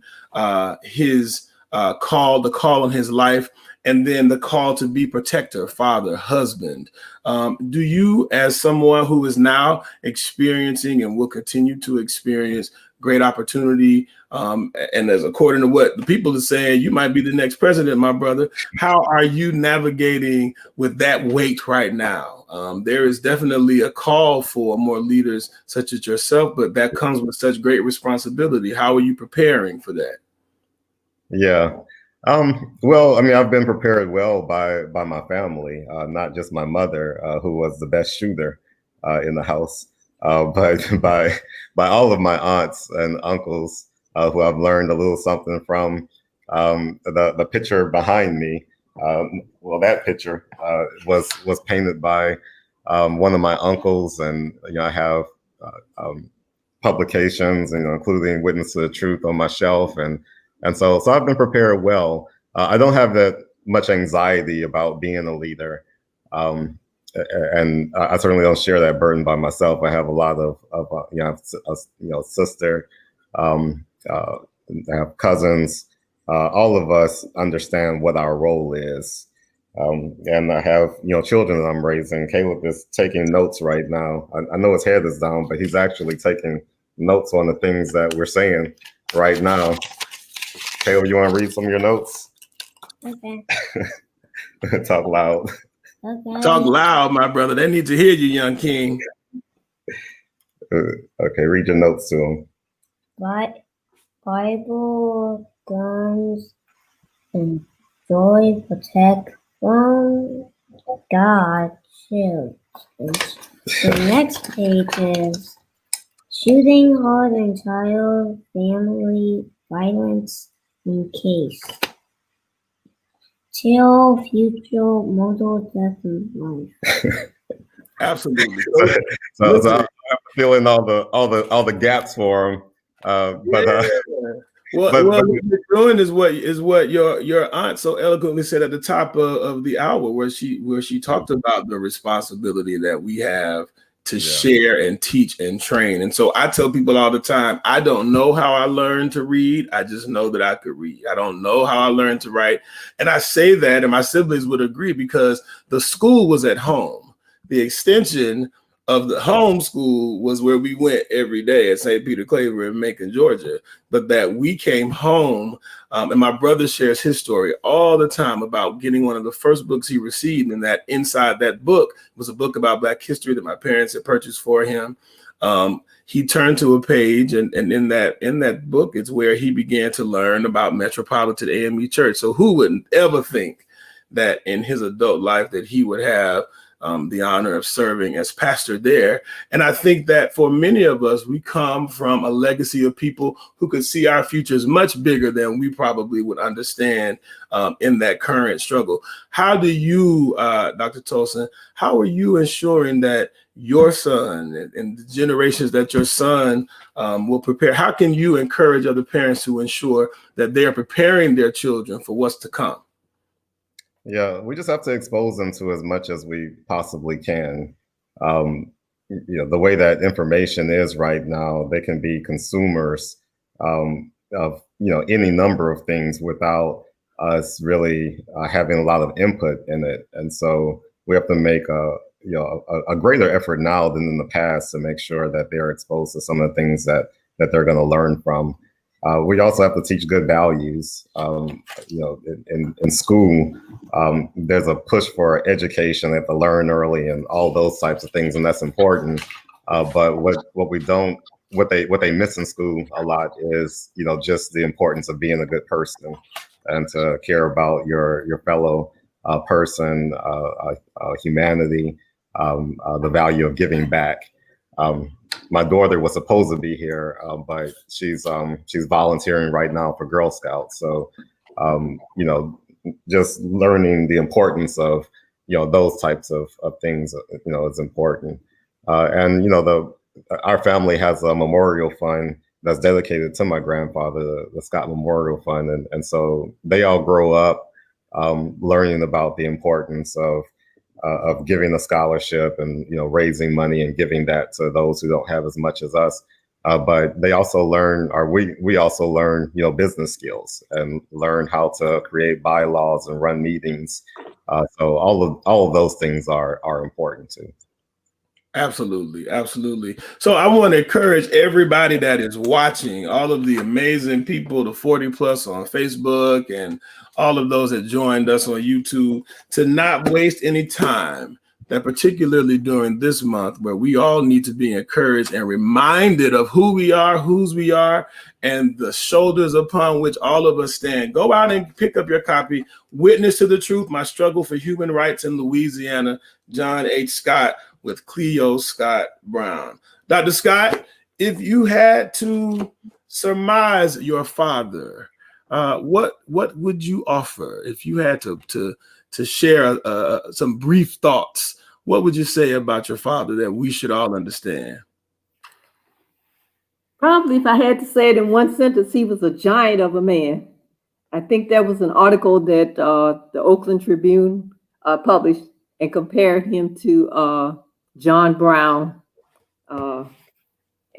Speaker 1: his the call on his life, and then the call to be protector, father, husband. Do you, as someone who is now experiencing and will continue to experience great opportunity, and as according to what the people are saying, you might be the next president, my brother, how are you navigating with that weight right now? There is definitely a call for more leaders such as yourself, but that comes with such great responsibility. How are you preparing for that?
Speaker 4: Yeah. Well, I mean, I've been prepared well by my family, not just my mother, who was the best shooter in the house, but by all of my aunts and uncles, who I've learned a little something from. The picture behind me, well, that picture was painted by one of my uncles, and I have publications, including Witness to the Truth on my shelf, and so I've been prepared well. I don't have that much anxiety about being a leader. And I certainly don't share that burden by myself. I have a lot of sister, I have cousins. All of us understand what our role is. And I have, children that I'm raising. Caleb is taking notes right now. I know his head is down, but he's actually taking notes on the things that we're saying right now. Caleb, you want to read some of your notes?
Speaker 5: Okay.
Speaker 4: Talk loud.
Speaker 5: Okay.
Speaker 1: Talk loud, my brother. They need to hear you, young king.
Speaker 4: Okay, read your notes to him.
Speaker 5: Bible, guns, and joy protect from God shields. The next page is shooting hard and child family violence in case. Till future mortal death and life.
Speaker 1: Absolutely.
Speaker 4: So I'm filling all the gaps for him.
Speaker 1: What you're doing is what your aunt so eloquently said at the top of the hour, where she talked about the responsibility that we have to share and teach and train. And so I tell people all the time, I don't know how I learned to read. I just know that I could read. I don't know how I learned to write. And I say that, and my siblings would agree, because the school was at home. The extension of the homeschool was where we went every day at St. Peter Claver in Macon, Georgia. But that we came home, and my brother shares his story all the time about getting one of the first books he received, and that inside that book was a book about Black history that my parents had purchased for him. He turned to a page, and in that book, it's where he began to learn about Metropolitan AME Church. So who wouldn't ever think that in his adult life that he would have the honor of serving as pastor there. And I think that for many of us, we come from a legacy of people who could see our futures much bigger than we probably would understand in that current struggle. How do you, Dr. Tolson, how are you ensuring that your son and the generations that your son will prepare? How can you encourage other parents to ensure that they are preparing their children for what's to come?
Speaker 4: Yeah, we just have to expose them to as much as we possibly can. The way that information is right now, they can be consumers of any number of things without us really having a lot of input in it. And so we have to make a greater effort now than in the past to make sure that they're exposed to some of the things that they're going to learn from. We also have to teach good values. In school, there's a push for education. They have to learn early and all those types of things, and that's important. But what they miss in school a lot is just the importance of being a good person and to care about your fellow person, humanity, the value of giving back. My daughter was supposed to be here, but she's volunteering right now for Girl Scouts. So, just learning the importance of, those types of things, is important. And, our family has a memorial fund that's dedicated to my grandfather, the Scott Memorial Fund. And so they all grow up learning about the importance of giving a scholarship and raising money and giving that to those who don't have as much as us. But they also learn, or we also learn, business skills and learn how to create bylaws and run meetings. So all of those things are important too.
Speaker 1: Absolutely. Absolutely. So I want to encourage everybody that is watching, all of the amazing people, the 40 plus on Facebook and all of those that joined us on YouTube, to not waste any time, that particularly during this month where we all need to be encouraged and reminded of who we are, whose we are, and the shoulders upon which all of us stand. Go out and pick up your copy, Witness to the Truth, My Struggle for Human Rights in Louisiana, John H. Scott, with Cleo Scott Brown. Dr. Scott, if you had to surmise your father, what would you offer? If you had to share some brief thoughts, what would you say about your father that we should all understand?
Speaker 3: Probably if I had to say it in one sentence, he was a giant of a man. I think there was an article that the Oakland Tribune published and compared him to John Brown,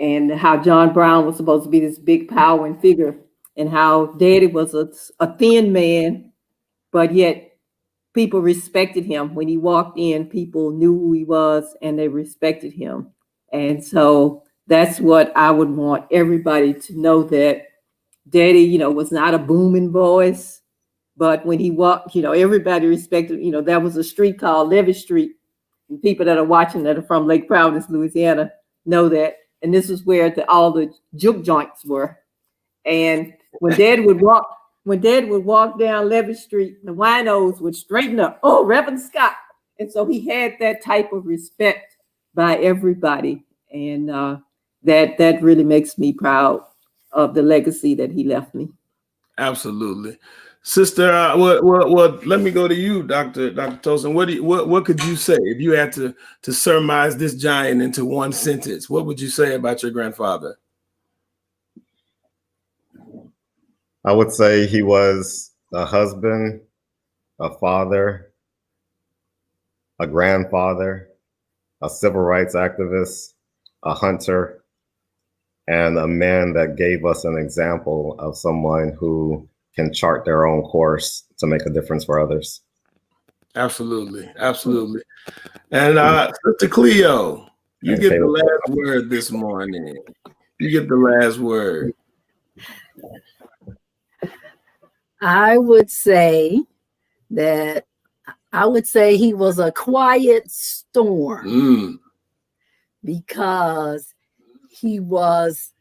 Speaker 3: and how John Brown was supposed to be this big power and figure, and how Daddy was a thin man, but yet people respected him. When he walked in, people knew who he was and they respected him. And so that's what I would want everybody to know, that Daddy, was not a booming voice, but when he walked, everybody respected. That was a street called Levee Street. And people that are watching that are from Lake Providence, Louisiana, know that. And this is where all the juke joints were. And when Dad would walk down Levee Street, the winos would straighten up. Oh, Reverend Scott. And so he had that type of respect by everybody. And that really makes me proud of the legacy that he left me.
Speaker 1: Absolutely. Sister, well, let me go to you, Dr. Tosin. What could you say if you had to surmise this giant into one sentence? What would you say about your grandfather?
Speaker 4: I would say he was a husband, a father, a grandfather, a civil rights activist, a hunter, and a man that gave us an example of someone who can chart their own course to make a difference for others.
Speaker 1: Absolutely. Absolutely. And Sister Cleo, you get the last word this morning. You get the last word.
Speaker 2: I would say he was a quiet storm because he was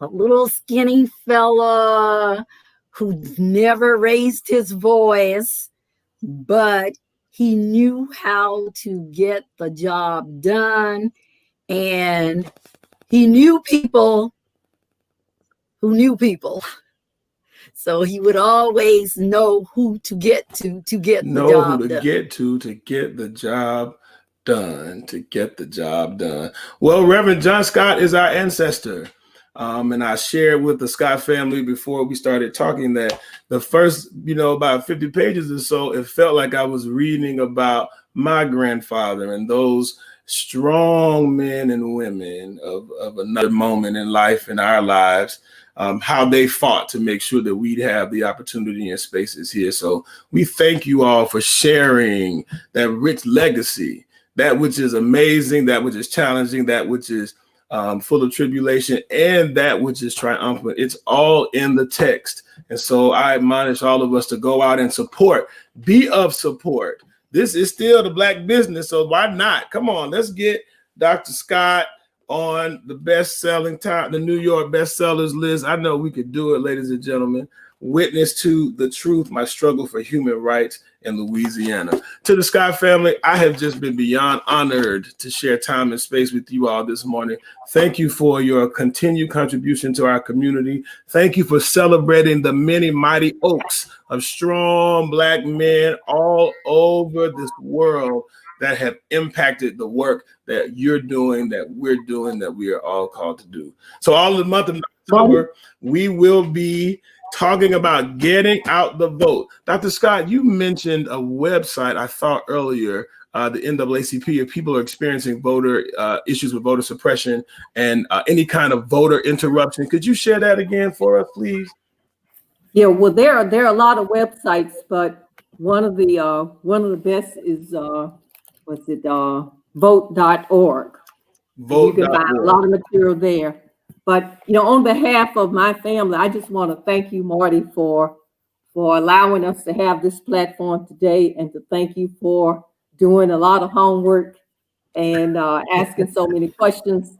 Speaker 2: a little skinny fella who never raised his voice, but he knew how to get the job done, and he knew people who knew people. So he would always know who to get to get the job done.
Speaker 1: Get the job done, to get the job done. Well, Reverend John Scott is our ancestor. And I shared with the Scott family before we started talking that the first, about 50 pages or so, it felt like I was reading about my grandfather and those strong men and women of another moment in life, in our lives, how they fought to make sure that we'd have the opportunity and spaces here. So we thank you all for sharing that rich legacy, that which is amazing, that which is challenging, that which is full of tribulation, and that which is triumphant. It's all in the text. And so I admonish all of us to go out and support, be of support. This is still the Black business, so why not? Come on, let's get Dr. Scott on the the New York bestsellers list. I know we could do it, ladies and gentlemen. Witness to the truth, my struggle for human rights in Louisiana. To the Scott family, I have just been beyond honored to share time and space with you all this morning. Thank you for your continued contribution to our community. Thank you for celebrating the many mighty oaks of strong Black men all over this world that have impacted the work that you're doing, that we're doing, that we are all called to do. So all the month of October, we will be talking about getting out the vote. Dr. Scott, you mentioned a website, I thought earlier, the NAACP, if people are experiencing voter issues with voter suppression and any kind of voter interruption. Could you share that again for us, please?
Speaker 3: Yeah, well, there are a lot of websites, but one of the best is vote.org. You can find a lot of material there. But on behalf of my family, I just want to thank you, Marty, for allowing us to have this platform today, and to thank you for doing a lot of homework and asking so many questions.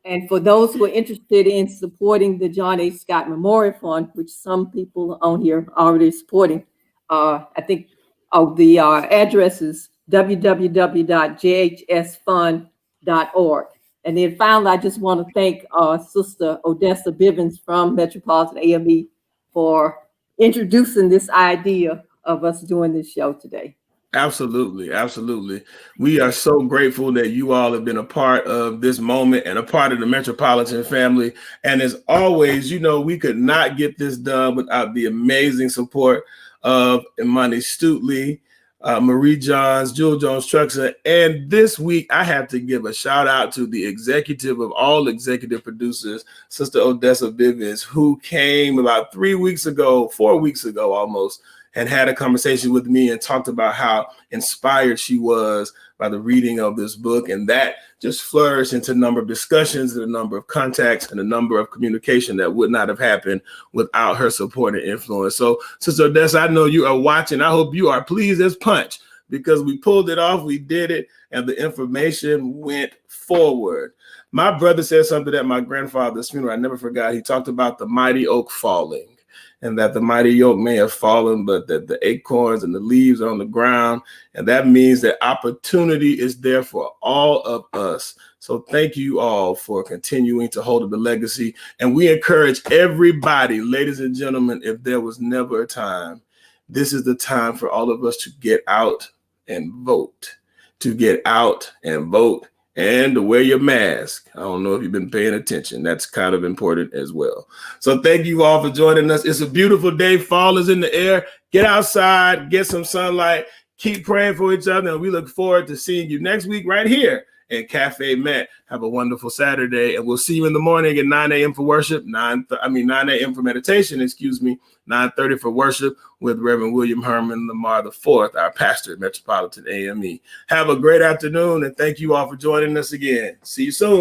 Speaker 3: And for those who are interested in supporting the John A. Scott Memorial Fund, which some people on here are already supporting, I think the address is www.jhsfund.org. And then finally, I just want to thank Sister Odessa Bivens from Metropolitan AME for introducing this idea of us doing this show today.
Speaker 1: Absolutely, absolutely. We are so grateful that you all have been a part of this moment and a part of the Metropolitan family. And as always, you know, we could not get this done without the amazing support of Imani Stutley, Marie Johns, Jewel Jones Truxa. And this week, I have to give a shout out to the executive of all executive producers, Sister Odessa Bivens, who came about 4 weeks ago almost, and had a conversation with me and talked about how inspired she was by the reading of this book. And that just flourished into a number of discussions and a number of contacts and a number of communication that would not have happened without her support and influence. So, Sister Odessa, I know you are watching. I hope you are pleased as punch, because we pulled it off, we did it, and the information went forward. My brother said something at my grandfather's funeral I never forgot. He talked about the mighty oak falling, and that the mighty oak may have fallen, but that the acorns and the leaves are on the ground. And that means that opportunity is there for all of us. So thank you all for continuing to hold up the legacy. And we encourage everybody, ladies and gentlemen, if there was never a time, this is the time for all of us to get out and vote, and to wear your mask. I don't know if you've been paying attention. That's kind of important as well. So thank you all for joining us. It's a beautiful day. Fall is in the air. Get outside, get some sunlight, keep praying for each other. And we look forward to seeing you next week right here at Cafe Met. Have a wonderful Saturday. And we'll see you in the morning at 9 a.m. for worship, 9 a.m. for meditation, 9:30 for worship with Reverend William Herman Lamar IV, our pastor at Metropolitan AME. Have a great afternoon, and thank you all for joining us again. See you soon.